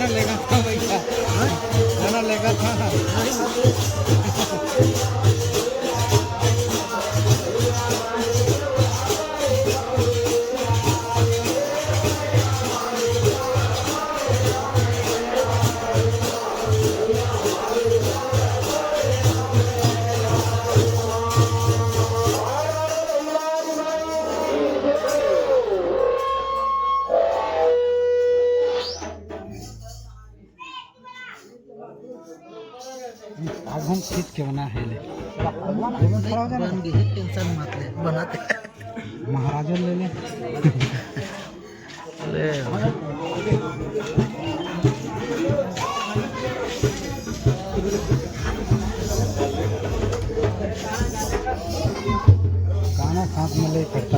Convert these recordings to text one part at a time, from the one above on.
खाना लेगा था भैया, खाना लेगा था। आज हम खींच के बना है ले बन गई है, टेंशन मत ले, बनाते महाराजन ले ले। अरे गाना साथ में ले करता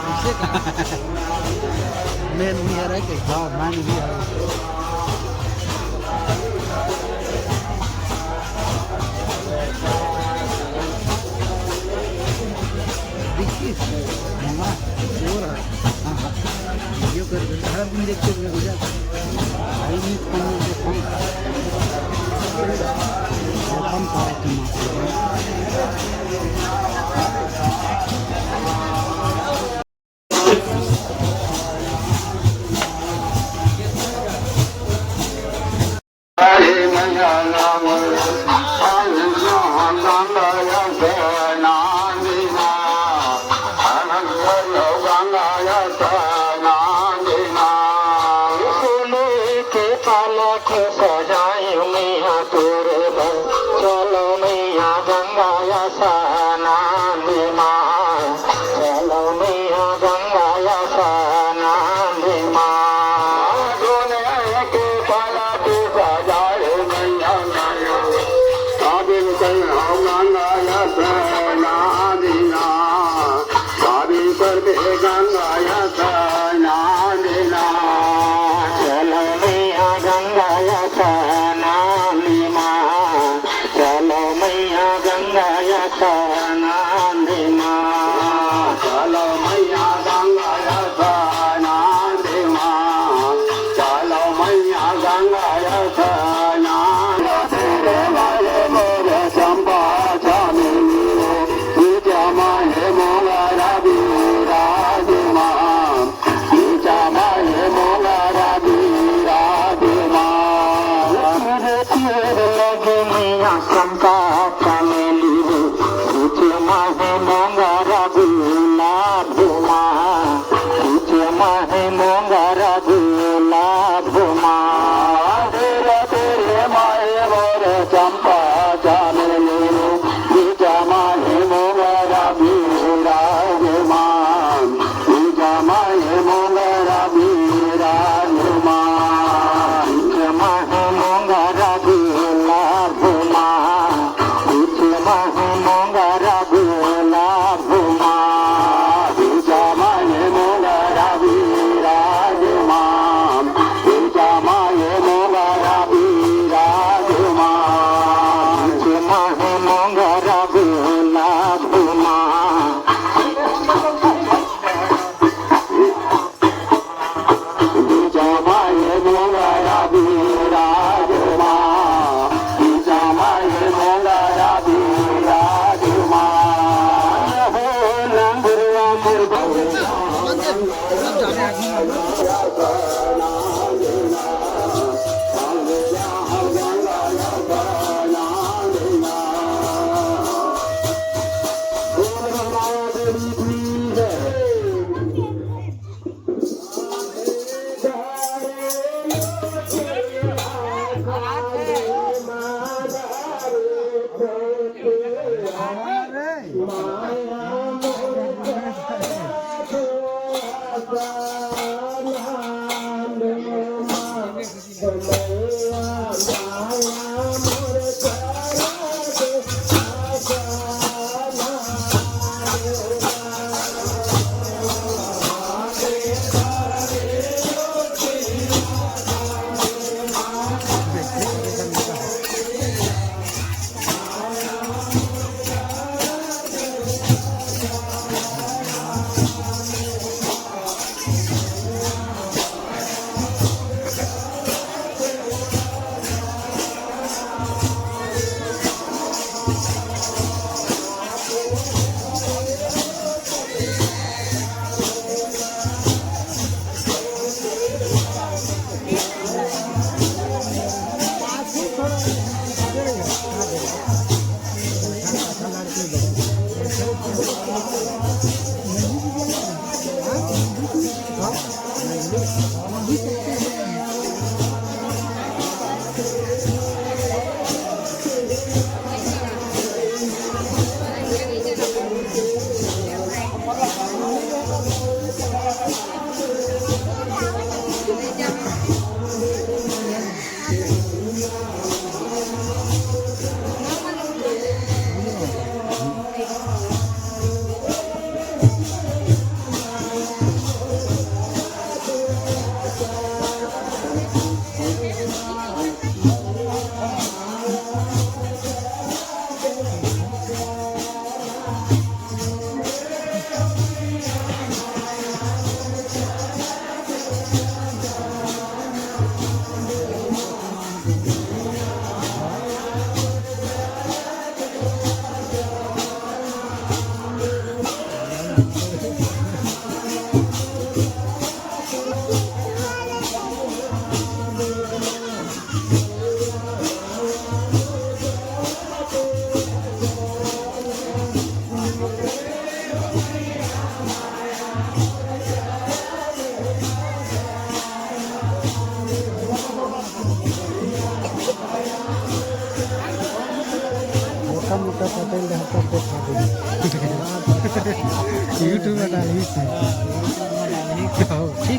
છે મેન ઉમિયા રાખે હા માની બી આવે દીખી હા ઓરા હા yo कर हर दिन देखते हुए हो जाता આઈની પણ દેખાય પણ કાર્યક્રમ चलो मैया गंगाया सनानी माँ चलो मैया गंगाया सनानी माँ दुनिया के पलट सजाए मैया काबिल गंगाया सनानी माँ काबिल कर दे गंगाया सनानी माँ चलो मैया गंगाया सनानी माँ चलो मैया गंगाया सनानी माँ चलो मैया गंगाया सनानी माँ चलो मैया गंगाया सनानी तेरे वाले मोरे चंपा चामिनी विद्या माहे मोगरा विराज माँ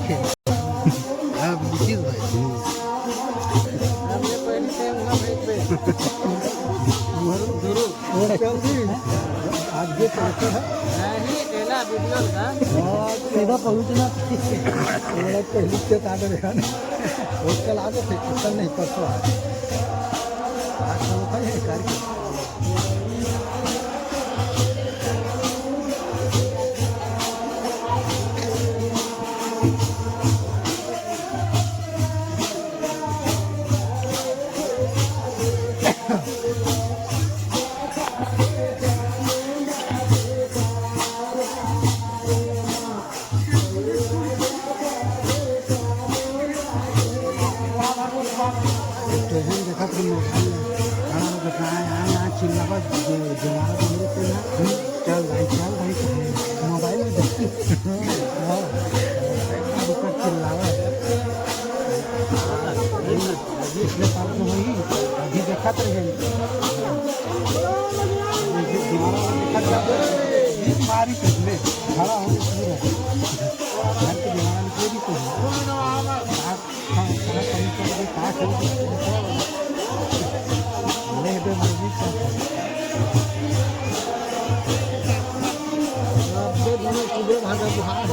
हाँ बिल्कुल भाई हमने पहले से वहाँ भेज पे और चल दी आज जो चलते हैं नहीं तेला वीडियो का सीधा पहुँचना थोड़ा पहले से आगे देखा नहीं और कल आगे थे कल नहीं परसों आज तो खाई है कार स्टेशन देखा तो मोबाइल खाना घटना यहाँ चिल्ला का जमाना तो मेरे से ना चल भाई मोबाइल में देखी दिक्कत चिल्लावा पिछले साल तो वही अभी देखा तो मारी पिछले खड़ा हो गया घर के जमाना में कोई भी भागा बुहार